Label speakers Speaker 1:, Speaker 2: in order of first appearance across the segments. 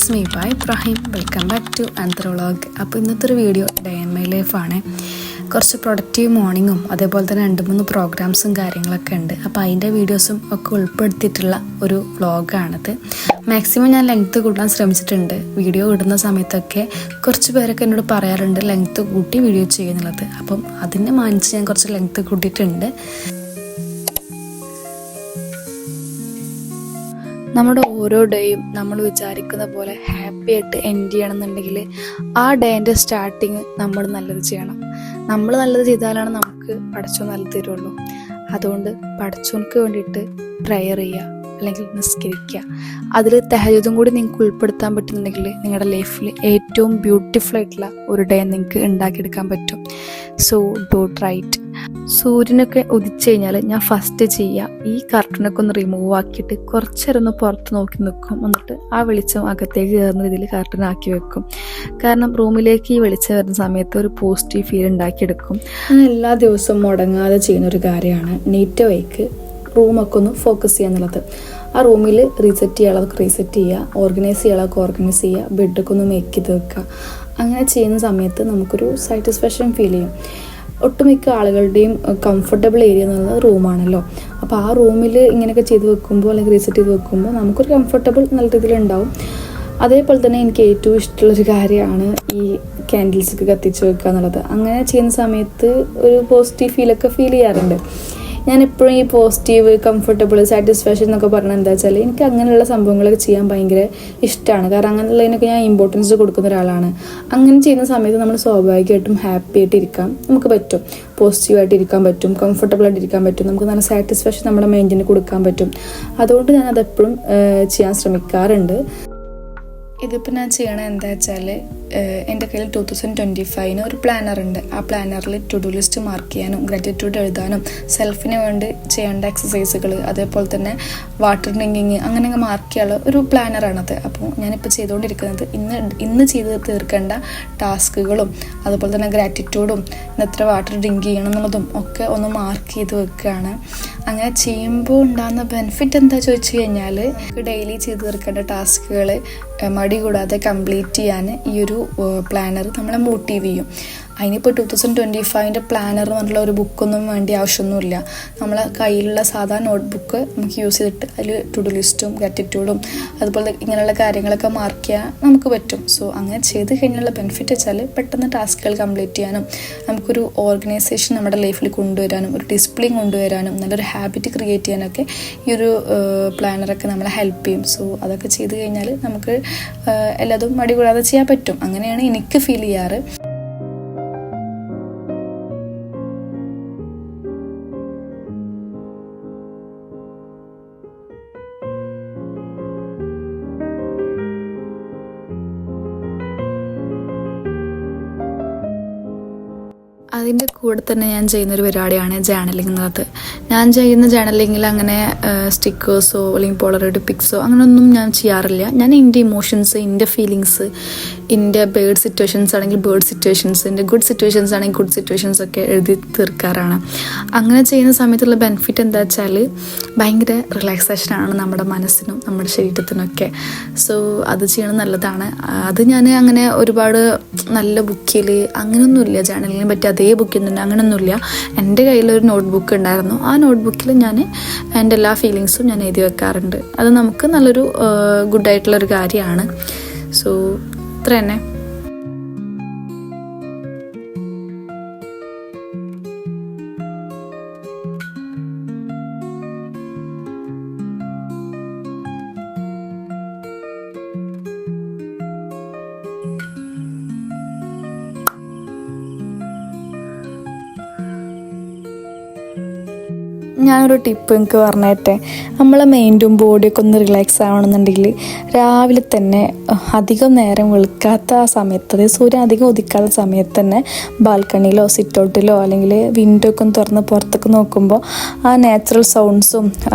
Speaker 1: It's me by Ibrahim. Welcome back to another vlog. അപ്പോൾ ഇന്നത്തെ ഒരു വീഡിയോ ഡേ ഇൻ മൈ ലൈഫാണ്. കുറച്ച് പ്രൊഡക്റ്റീവ് മോർണിംഗും അതേപോലെ തന്നെ 2-3 പ്രോഗ്രാംസും കാര്യങ്ങളൊക്കെ ഉണ്ട്. അപ്പോൾ അതിൻ്റെ വീഡിയോസും ഒക്കെ ഉൾപ്പെടുത്തിയിട്ടുള്ള ഒരു വ്ളോഗാണിത്. മാക്സിമം ഞാൻ ലെങ്ത്ത് കൂട്ടാൻ ശ്രമിച്ചിട്ടുണ്ട്. വീഡിയോ ഇടുന്ന സമയത്തൊക്കെ കുറച്ച് പേരൊക്കെ എന്നോട് പറയാറുണ്ട് ലെങ്ത്ത് കൂട്ടി വീഡിയോ ചെയ്യുന്നുള്ളത്. അപ്പം അതിനെ മാനിച്ച് ഞാൻ കുറച്ച് ലെങ്ത്ത് കൂട്ടിയിട്ടുണ്ട്. നമ്മുടെ ഓരോ ഡേയും നമ്മൾ വിചാരിക്കുന്ന പോലെ ഹാപ്പി ആയിട്ട് എൻഡ് ചെയ്യണമെന്നുണ്ടെങ്കിൽ ആ ഡേൻ്റെ സ്റ്റാർട്ടിങ് നമ്മൾ നല്ലത് ചെയ്യണം. നമ്മൾ നല്ലത് ചെയ്താലാണ് നമുക്ക് പടച്ചോൻ നല്ലത് തരുള്ളൂ. അതുകൊണ്ട് പടച്ചോൻക്ക് വേണ്ടിയിട്ട് പ്രയർ ചെയ്യുക, അല്ലെങ്കിൽ നിസ്കരിക്കുക. അതിൽ തഹജ്ജുദും കൂടി നിങ്ങൾക്ക് ഉൾപ്പെടുത്താൻ പറ്റുന്നുണ്ടെങ്കിൽ നിങ്ങളുടെ ലൈഫിൽ ഏറ്റവും ബ്യൂട്ടിഫുൾ ആയിട്ടുള്ള ഒരു ഡേ നിങ്ങൾക്ക് ഉണ്ടാക്കിയെടുക്കാൻ പറ്റും. So do try it. സൂര്യനൊക്കെ ഉദിച്ചു കഴിഞ്ഞാൽ ഞാൻ ഫസ്റ്റ് ചെയ്യുക ഈ കർട്ടനൊക്കെ ഒന്ന് റിമൂവ് ആക്കിയിട്ട് കുറച്ചേരം ഒന്ന് പുറത്ത് നോക്കി നിൽക്കും. എന്നിട്ട് ആ വെളിച്ചം അകത്തേക്ക് കയറുന്ന രീതിയിൽ കർട്ടനാക്കി വെക്കും. കാരണം റൂമിലേക്ക് ഈ വെളിച്ചം വരുന്ന സമയത്ത് ഒരു പോസിറ്റീവ് ഫീൽ ഉണ്ടാക്കിയെടുക്കും. ഞാൻ എല്ലാ ദിവസവും മുടങ്ങാതെ ചെയ്യുന്നൊരു കാര്യമാണ് നീറ്റ് വൈക്ക് റൂമൊക്കെ ഒന്ന് ഫോക്കസ് ചെയ്യുക എന്നുള്ളത്. ആ റൂമിൽ റീസെറ്റ് ചെയ്യാനുള്ളതൊക്കെ റീസെറ്റ് ചെയ്യുക, ഓർഗനൈസ് ചെയ്യാനുള്ളതൊക്കെ ഓർഗനൈസ് ചെയ്യുക, ബെഡൊക്കെ ഒന്ന് മേക്ക് ചെയ്ത് വെക്കുക. അങ്ങനെ ചെയ്യുന്ന സമയത്ത് നമുക്കൊരു സാറ്റിസ്ഫാക്ഷൻ ഫീൽ ചെയ്യും. ഒട്ടുമിക്ക ആളുകളുടെയും കംഫർട്ടബിൾ ഏരിയ എന്നുള്ളത് റൂമാണല്ലോ. അപ്പോൾ ആ റൂമിൽ ഇങ്ങനെയൊക്കെ ചെയ്ത് വെക്കുമ്പോൾ അല്ലെങ്കിൽ റീസെറ്റ് ചെയ്ത് വെക്കുമ്പോൾ നമുക്കൊരു കംഫർട്ടബിൾ നല്ല രീതിയിലുണ്ടാവും. അതേപോലെ തന്നെ എനിക്ക് ഏറ്റവും ഇഷ്ടമുള്ളൊരു കാര്യമാണ് ഈ ക്യാൻഡിൽസൊക്കെ കത്തിച്ച് വെക്കുക എന്നുള്ളത്. അങ്ങനെ ചെയ്യുന്ന സമയത്ത് ഒരു പോസിറ്റീവ് ഫീലൊക്കെ ഫീൽ ചെയ്യാറുണ്ട്. ഞാനെപ്പോഴും ഈ പോസിറ്റീവ്, കംഫർട്ടബിൾ, സാറ്റിസ്ഫാക്ഷൻ എന്നൊക്കെ പറഞ്ഞാൽ എന്താ വെച്ചാൽ എനിക്ക് അങ്ങനെയുള്ള സംഭവങ്ങളൊക്കെ ചെയ്യാൻ ഭയങ്കര ഇഷ്ടമാണ്. കാരണം അങ്ങനെയുള്ളതിനൊക്കെ ഞാൻ ഇമ്പോർട്ടൻസ് കൊടുക്കുന്ന ഒരാളാണ്. അങ്ങനെ ചെയ്യുന്ന സമയത്ത് നമ്മൾ സ്വാഭാവികമായിട്ടും ഹാപ്പി ആയിട്ട് ഇരിക്കാൻ നമുക്ക് പറ്റും, പോസിറ്റീവായിട്ട് ഇരിക്കാൻ പറ്റും, കംഫർട്ടബിൾ ആയിട്ട് ഇരിക്കാൻ പറ്റും, നമുക്ക് നല്ല സാറ്റിസ്ഫാക്ഷൻ നമ്മുടെ മൈൻഡിന് കൊടുക്കാൻ പറ്റും. അതുകൊണ്ട് ഞാനതെപ്പോഴും ചെയ്യാൻ ശ്രമിക്കാറുണ്ട്. ഇതിപ്പോൾ ഞാൻ ചെയ്യണത് എന്താ വെച്ചാൽ എൻ്റെ കയ്യിൽ 2025 ഒരു പ്ലാനർ ഉണ്ട്. ആ പ്ലാനറിൽ ടു ഡു ലിസ്റ്റ് മാർക്ക് ചെയ്യാനും ഗ്രാറ്റിറ്റ്യൂഡ് എഴുതാനും സെൽഫിന് വേണ്ടി ചെയ്യേണ്ട എക്സസൈസുകൾ, അതേപോലെ തന്നെ വാട്ടർ ഡ്രിങ്കിങ്, അങ്ങനെ മാർക്ക് ചെയ്യാനുള്ള ഒരു പ്ലാനറാണത്. അപ്പോൾ ഞാനിപ്പോൾ ചെയ്തുകൊണ്ടിരിക്കുന്നത് ഇന്ന് ചെയ്ത് തീർക്കേണ്ട ടാസ്കുകളും അതുപോലെ തന്നെ ഗ്രാറ്റിറ്റ്യൂഡും എത്ര വാട്ടർ ഡ്രിങ്ക് ചെയ്യണം എന്നുള്ളതും ഒക്കെ ഒന്ന് മാർക്ക് ചെയ്ത് വെക്കുകയാണ്. അങ്ങനെ ചെയ്യുമ്പോൾ ഉണ്ടാകുന്ന ബെനിഫിറ്റ് എന്താ ചോദിച്ചു കഴിഞ്ഞാൽ ഡെയിലി ചെയ്ത് തീർക്കേണ്ട ടാസ്കുകൾ മടി കൂടാതെ കംപ്ലീറ്റ് ചെയ്യാൻ ഈ ഒരു പ്ലാനർ നമ്മളെ മോട്ടീവ് ചെയ്യും. അതിനിപ്പോൾ 2025 പ്ലാനർ എന്നുള്ള ഒരു ബുക്കൊന്നും വേണ്ടി ആവശ്യമൊന്നുമില്ല. നമ്മളെ കയ്യിലുള്ള സാധാ നോട്ട്ബുക്ക് നമുക്ക് യൂസ് ചെയ്തിട്ട് അതിൽ ടു ഡു ലിസ്റ്റും ഗ്രാറ്റിറ്റ്യൂഡും അതുപോലെ ഇങ്ങനെയുള്ള കാര്യങ്ങളൊക്കെ മാർക്ക് ചെയ്യാൻ നമുക്ക് പറ്റും. സോ അങ്ങനെ ചെയ്ത് കഴിഞ്ഞുള്ള ബെനിഫിറ്റ് വെച്ചാൽ പെട്ടെന്ന് ടാസ്കുകൾ കംപ്ലീറ്റ് ചെയ്യാനും നമുക്കൊരു ഓർഗനൈസേഷൻ നമ്മുടെ ലൈഫിൽ കൊണ്ടുവരാനും ഒരു ഡിസിപ്ലിൻ കൊണ്ടുവരാനും നല്ലൊരു ഹാബിറ്റ് ക്രിയേറ്റ് ചെയ്യാനൊക്കെ ഈ ഒരു പ്ലാനറൊക്കെ നമ്മളെ ഹെൽപ്പ് ചെയ്യും. സോ അതൊക്കെ ചെയ്ത് കഴിഞ്ഞാൽ നമുക്ക് എല്ലാതും മടി കൂടാതെ ചെയ്യാൻ പറ്റും. അങ്ങനെയാണ് എനിക്ക് ഫീൽ ചെയ്യാറ്. അതിൻ്റെ കൂടെ തന്നെ ഞാൻ ചെയ്യുന്നൊരു പരിപാടിയാണ് ജേർണലിംഗ് എന്നത്. ഞാൻ ചെയ്യുന്ന ജേർണലിങ്ങിൽ അങ്ങനെ സ്റ്റിക്കേഴ്സോ അല്ലെങ്കിൽ പോളറോയിഡ് പിക്സോ അങ്ങനെയൊന്നും ഞാൻ ചെയ്യാറില്ല. ഞാൻ എൻ്റെ ഇമോഷൻസ്, എൻ്റെ ഫീലിങ്സ്, എൻ്റെ ബേഡ് സിറ്റുവേഷൻസ് ആണെങ്കിൽ ബേഡ് സിറ്റുവേഷൻസ്, എൻ്റെ ഗുഡ് സിറ്റുവേഷൻസ് ആണെങ്കിൽ ഗുഡ് സിറ്റുവേഷൻസ് ഒക്കെ എഴുതി തീർക്കാറാണ്. അങ്ങനെ ചെയ്യുന്ന സമയത്തുള്ള ബെനിഫിറ്റ് എന്താ വെച്ചാൽ ഭയങ്കര റിലാക്സേഷനാണ് നമ്മുടെ മനസ്സിനും നമ്മുടെ ശരീരത്തിനൊക്കെ. സോ അത് ചെയ്യണം നല്ലതാണ്. അത് ഞാൻ അങ്ങനെ ഒരുപാട് നല്ല ബുക്കിൽ അങ്ങനെയൊന്നുമില്ല, ജേർണലിങ്ങിനെ പറ്റി അതേ ബുക്കിൽ തന്നെ അങ്ങനെയൊന്നുമില്ല. എൻ്റെ കയ്യിലൊരു നോട്ട്ബുക്ക് ഉണ്ടായിരുന്നു. ആ നോട്ട്ബുക്കിൽ ഞാൻ എൻ്റെ എല്ലാ ഫീലിങ്സും ഞാൻ എഴുതി വെക്കാറുണ്ട്. അത് നമുക്ക് നല്ലൊരു ഗുഡായിട്ടുള്ളൊരു കാര്യമാണ്. സോ ഇത്ര തന്നെ. ഞാനൊരു ടിപ്പ് എനിക്ക് പറഞ്ഞേട്ടെ. നമ്മളെ മൈൻഡും ബോഡിയൊക്കെ ഒന്ന് റിലാക്സ് ആവണമെന്നുണ്ടെങ്കിൽ രാവിലെ തന്നെ അധികം നേരം വെളുക്കാത്ത ആ സമയത്ത്, അതായത് സൂര്യൻ അധികം ഉദിക്കാത്ത സമയത്ത് തന്നെ ബാൽക്കണിയിലോ സിറ്റൗട്ടിലോ അല്ലെങ്കിൽ വിൻഡോ ഒക്കെ ഒന്ന് തുറന്ന് പുറത്തേക്ക് നോക്കുമ്പോൾ ആ നാച്ചുറൽ സൗണ്ട്സും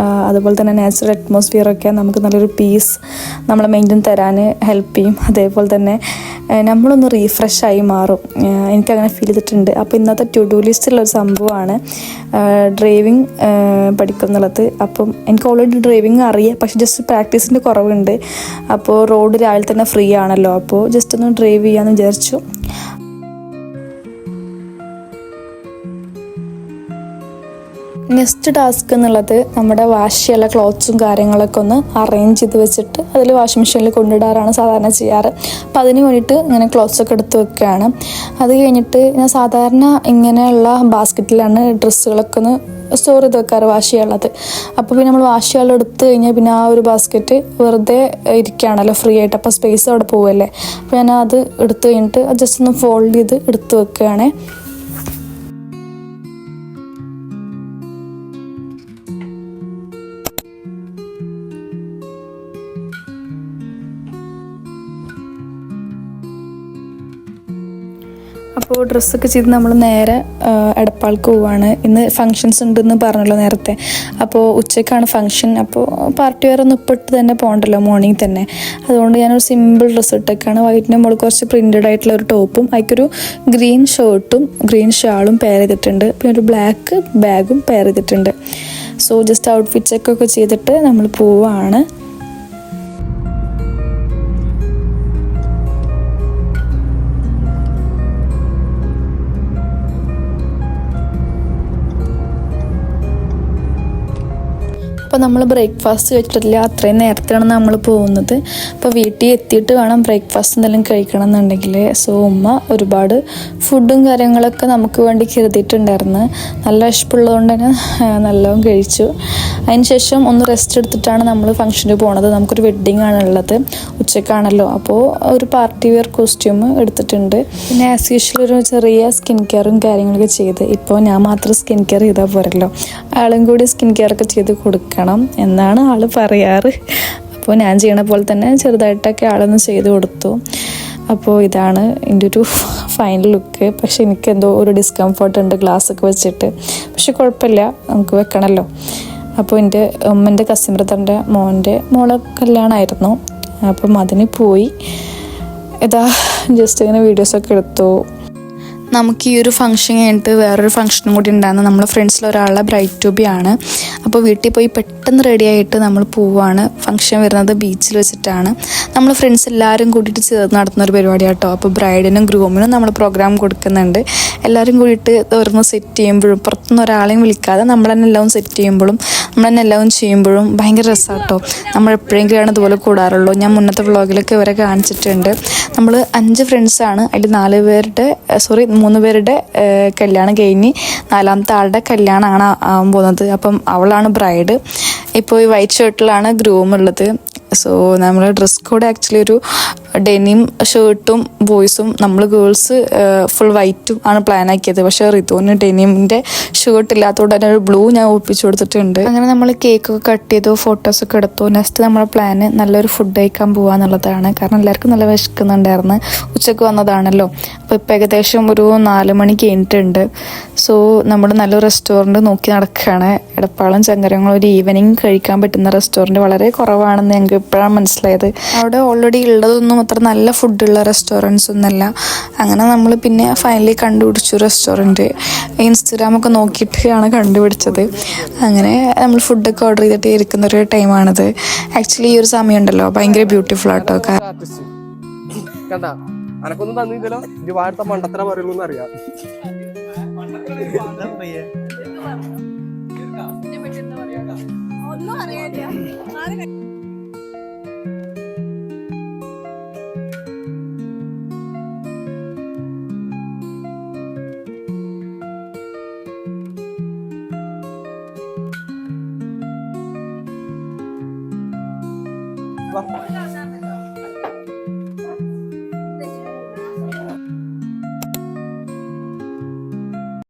Speaker 1: അതുപോലെ തന്നെ നാച്ചുറൽ അറ്റ്മോസ്ഫിയറൊക്കെ നമുക്ക് നല്ലൊരു പീസ് നമ്മളെ മൈൻഡിന് തരാൻ ഹെൽപ്പ് ചെയ്യും. അതേപോലെ തന്നെ നമ്മളൊന്ന് റീഫ്രഷായി മാറും. എനിക്കങ്ങനെ ഫീൽ ചെയ്തിട്ടുണ്ട്. അപ്പോൾ ഇന്നത്തെ ടു ഡു ലിസ്റ്റുള്ളൊരു സംഭവമാണ് ഡ്രൈവിങ് പഠിക്കുക എന്നുള്ളത്. അപ്പം എനിക്ക് ഓൾറെഡി ഡ്രൈവിങ് അറിയാം, പക്ഷെ ജസ്റ്റ് പ്രാക്ടീസിൻ്റെ കുറവുണ്ട്. അപ്പോൾ റോഡ് രാവിലെ തന്നെ ഫ്രീ ആണല്ലോ, അപ്പോൾ ജസ്റ്റ് ഒന്ന് ഡ്രൈവ് ചെയ്യാമെന്ന് വിചാരിച്ചു. നെക്സ്റ്റ് ടാസ്ക് എന്നുള്ളത് നമ്മുടെ വാഷ് ചെയ്യാനുള്ള ക്ലോത്ത്സും കാര്യങ്ങളൊക്കെ ഒന്ന് അറേഞ്ച് ചെയ്ത് വെച്ചിട്ട് അതിൽ വാഷിംഗ് മെഷീനിൽ കൊണ്ടിടാറാണ് സാധാരണ ചെയ്യാറ്. അപ്പോൾ അതിന് വേണ്ടിയിട്ട് ഇങ്ങനെ ക്ലോത്ത്സൊക്കെ എടുത്ത് വെക്കുകയാണ്. അത് കഴിഞ്ഞിട്ട് ഞാൻ സാധാരണ ഇങ്ങനെയുള്ള ബാസ്ക്കറ്റിലാണ് ഡ്രസ്സുകളൊക്കെ ഒന്ന് സ്റ്റോർ ചെയ്ത് വെക്കാറ് വാഷ് ചെയ്യാനുള്ളത്. അപ്പോൾ പിന്നെ നമ്മൾ വാഷ് ചെയ്യാനുള്ള എടുത്ത് കഴിഞ്ഞാൽ പിന്നെ ആ ഒരു ബാസ്ക്കറ്റ് വെറുതെ ഇരിക്കുകയാണല്ലോ ഫ്രീ ആയിട്ട്, അപ്പോൾ സ്പേസ് അവിടെ പോവല്ലേ. അപ്പോൾ ഞാൻ അത് എടുത്ത് കഴിഞ്ഞിട്ട് ജസ്റ്റ് ഒന്ന് ഫോൾഡ് ചെയ്ത് എടുത്ത് വെക്കുകയാണ്. അപ്പോൾ ഡ്രസ്സൊക്കെ ചെയ്ത് നമ്മൾ നേരെ എടപ്പാൾക്ക് പോവാണ്. ഇന്ന് ഫങ്ഷൻസ് ഉണ്ടെന്ന് പറഞ്ഞല്ലോ നേരത്തെ. അപ്പോൾ ഉച്ചയ്ക്കാണ് ഫങ്ഷൻ. അപ്പോൾ പാർട്ടി വെയർ ഒന്നും ഇപ്പോൾ ഇട്ട് തന്നെ പോകണ്ടല്ലോ മോർണിംഗ് തന്നെ. അതുകൊണ്ട് ഞാനൊരു സിമ്പിൾ ഡ്രസ്സ് ഇട്ടേക്കാണ്. വൈറ്റിൻ്റെ മുകളിൽ കുറച്ച് പ്രിൻറ്റഡ് ആയിട്ടുള്ള ഒരു ടോപ്പും അതിക്കൊരു ഗ്രീൻ ഷർട്ടും ഗ്രീൻ ഷാളും പെയർ ചെയ്തിട്ടുണ്ട്. പിന്നെ ഒരു ബ്ലാക്ക് ബാഗും പെയർ ചെയ്തിട്ടുണ്ട്. സോ ജസ്റ്റ് ഔട്ട്ഫിറ്റ് ചെക്കൊക്കെ ചെയ്തിട്ട് നമ്മൾ പോവാണ്. അപ്പോൾ നമ്മൾ ബ്രേക്ക്ഫാസ്റ്റ് കഴിച്ചിട്ടില്ല, അത്രയും നേരത്തെയാണ് നമ്മൾ പോകുന്നത്. അപ്പോൾ വീട്ടിൽ എത്തിയിട്ട് വേണം ബ്രേക്ക്ഫാസ്റ്റ് എന്തെങ്കിലും കഴിക്കണം എന്നുണ്ടെങ്കിൽ. സോ ഉമ്മ ഒരുപാട് ഫുഡും കാര്യങ്ങളൊക്കെ നമുക്ക് വേണ്ടി കരുതിയിട്ടുണ്ടായിരുന്നു. നല്ല വിശപ്പുള്ളതുകൊണ്ട് തന്നെ നല്ലോണം കഴിച്ചു. അതിന് ശേഷം ഒന്ന് റെസ്റ്റ് എടുത്തിട്ടാണ് നമ്മൾ ഫംഗ്ഷന് പോണത്. നമുക്കൊരു വെഡ്ഡിങ് ആണുള്ളത്, ഉച്ചക്കാണല്ലോ. അപ്പോൾ ഒരു പാർട്ടി വെയർ കോസ്റ്റ്യൂം എടുത്തിട്ടുണ്ട്. പിന്നെ ആസ് യൂഷ്വൽ ഒരു ചെറിയ സ്കിൻ കെയറും കാര്യങ്ങളൊക്കെ ചെയ്ത്. ഇപ്പോൾ ഞാൻ മാത്രം സ്കിൻ കെയർ ചെയ്താൽ പോരല്ലോ, ആളും കൂടി സ്കിൻ കെയർ ഒക്കെ ചെയ്ത് കൊടുക്കണം എന്നാണ് ആൾ പറയാറ്. അപ്പോൾ ഞാൻ ചെയ്യണ പോലെ തന്നെ ചെറുതായിട്ടൊക്കെ ആളൊന്ന് ചെയ്ത് കൊടുത്തു. അപ്പോൾ ഇതാണ് എൻ്റെ ഒരു ഫൈനൽ ലുക്ക്. പക്ഷെ എനിക്കെന്തോ ഒരു ഡിസ്കംഫർട്ട് ഉണ്ട് ഗ്ലാസ്സൊക്കെ വെച്ചിട്ട്. പക്ഷെ കുഴപ്പമില്ല, നമുക്ക് വെക്കണമല്ലോ. അപ്പോൾ എൻ്റെ ഉമ്മൻ്റെ കസിൻ ബ്രദറിൻ്റെ മോളെ കല്യാണമായിരുന്നു. അപ്പം അതിന് പോയി. ഇതാ ജസ്റ്റ് ഇങ്ങനെ വീഡിയോസൊക്കെ എടുത്തു. നമുക്ക് ഈ ഒരു ഫംഗ്ഷൻ കഴിഞ്ഞിട്ട് വേറൊരു ഫംഗ്ഷനും കൂടി ഉണ്ടായിരുന്നു. നമ്മളെ ഫ്രണ്ട്സിൽ ഒരാളുടെ ബ്രൈറ്റ് ടു ബി ആണ്. അപ്പോൾ വീട്ടിൽ പോയി പെട്ടെന്ന് റെഡി ആയിട്ട് നമ്മൾ പോവുകയാണ്. ഫംഗ്ഷൻ വരുന്നത് ബീച്ചിൽ വെച്ചിട്ടാണ്. നമ്മൾ ഫ്രണ്ട്സ് എല്ലാവരും കൂടിയിട്ട് ചേർന്ന് നടത്തുന്ന ഒരു പരിപാടി കേട്ടോ. അപ്പോൾ ബ്രൈഡിനും ഗ്രൂമിനും നമ്മൾ പ്രോഗ്രാം കൊടുക്കുന്നുണ്ട്. എല്ലാവരും കൂടിയിട്ട് ഓരോന്ന് സെറ്റ് ചെയ്യുമ്പോഴും പുറത്തുനിന്ന് ഒരാളെയും വിളിക്കാതെ നമ്മൾ തന്നെ എല്ലാം സെറ്റ് ചെയ്യുമ്പോഴും നമ്മൾ തന്നെ എല്ലാം ചെയ്യുമ്പോഴും ഭയങ്കര രസമാണ് കേട്ടോ. നമ്മൾ എപ്പോഴെങ്കിലാണ് ഇതുപോലെ കൂടാറുള്ളൂ. ഞാൻ മുന്നത്തെ വ്ളോഗിലൊക്കെ ഇവരെ കാണിച്ചിട്ടുണ്ട്. നമ്മൾ 5 ഫ്രണ്ട്സാണ്. അതിൽ 3 പേരുടെ കല്യാണം കഴിഞ്ഞ് 4ാമത്തെ ആളുടെ കല്യാണമാണ് ആവാൻ പോകുന്നത്. അപ്പം അവളാണ് ബ്രൈഡ്. ഇപ്പോൾ ഈ വൈറ്റ് ഷർട്ടിലാണ് ഗ്രൂം ഉള്ളത്. സോ നമ്മൾ ഡ്രസ് കോഡ് ആക്ച്വലി ഒരു ഡെനിം ഷർട്ടും ബോയ്സും നമ്മൾ ഗേൾസ് ഫുൾ വൈറ്റും ആണ് പ്ലാൻ ആക്കിയത്. പക്ഷേ റിതുവിന് ഡെനിമിൻ്റെ ഷർട്ട് ഇല്ലാത്തതുകൊണ്ട് തന്നെ ഒരു ബ്ലൂ ഞാൻ ഒപ്പിച്ചു കൊടുത്തിട്ടുണ്ട്. അങ്ങനെ നമ്മൾ കേക്കൊക്കെ കട്ട് ചെയ്തു, ഫോട്ടോസൊക്കെ എടുത്തു. നെക്സ്റ്റ് നമ്മുടെ പ്ലാന് നല്ലൊരു ഫുഡ് കഴിക്കാൻ പോകുക എന്നുള്ളതാണ്. കാരണം എല്ലാവർക്കും നല്ല വിശക്കുന്നുണ്ടായിരുന്നു, ഉച്ചയ്ക്ക് വന്നതാണല്ലോ. അപ്പോൾ ഇപ്പോൾ ഏകദേശം ഒരു 4 മണി കഴിഞ്ഞിട്ടുണ്ട്. സോ നമ്മൾ നല്ലൊരു റെസ്റ്റോറൻറ്റ് നോക്കി നടക്കുകയാണ്. എടപ്പാളും ചങ്ങരങ്ങളും ഒരു ഈവനിങ് കഴിക്കാൻ പറ്റുന്ന റെസ്റ്റോറൻറ്റ് വളരെ കുറവാണെന്ന് ഞങ്ങൾക്ക് ഇപ്പോഴാണ് മനസ്സിലായത്. അവിടെ ഓൾറെഡി ഉള്ളതൊന്നും അത്ര നല്ല ഫുഡുള്ള റെസ്റ്റോറൻറ്റ്സ് ഒന്നുമല്ല. അങ്ങനെ നമ്മൾ പിന്നെ ഫൈനലി കണ്ടുപിടിച്ചു റെസ്റ്റോറൻറ്റ്. ഇൻസ്റ്റഗ്രാമൊക്കെ നോക്കിയിട്ടാണ് കണ്ടുപിടിച്ചത്. അങ്ങനെ നമ്മൾ ഫുഡൊക്കെ ഓർഡർ ചെയ്തിട്ട് ഇരിക്കുന്നൊരു ടൈമാണിത്. ആക്ച്വലി ഈ ഒരു സമയം ഉണ്ടല്ലോ ഭയങ്കര ബ്യൂട്ടിഫുൾ ആട്ടോ.
Speaker 2: അനക്കൊന്നും തന്നില്ലല്ലോ, ഇത് വാഴത്ത മണ്ടത്തര പറയുള്ളൂ അറിയാം.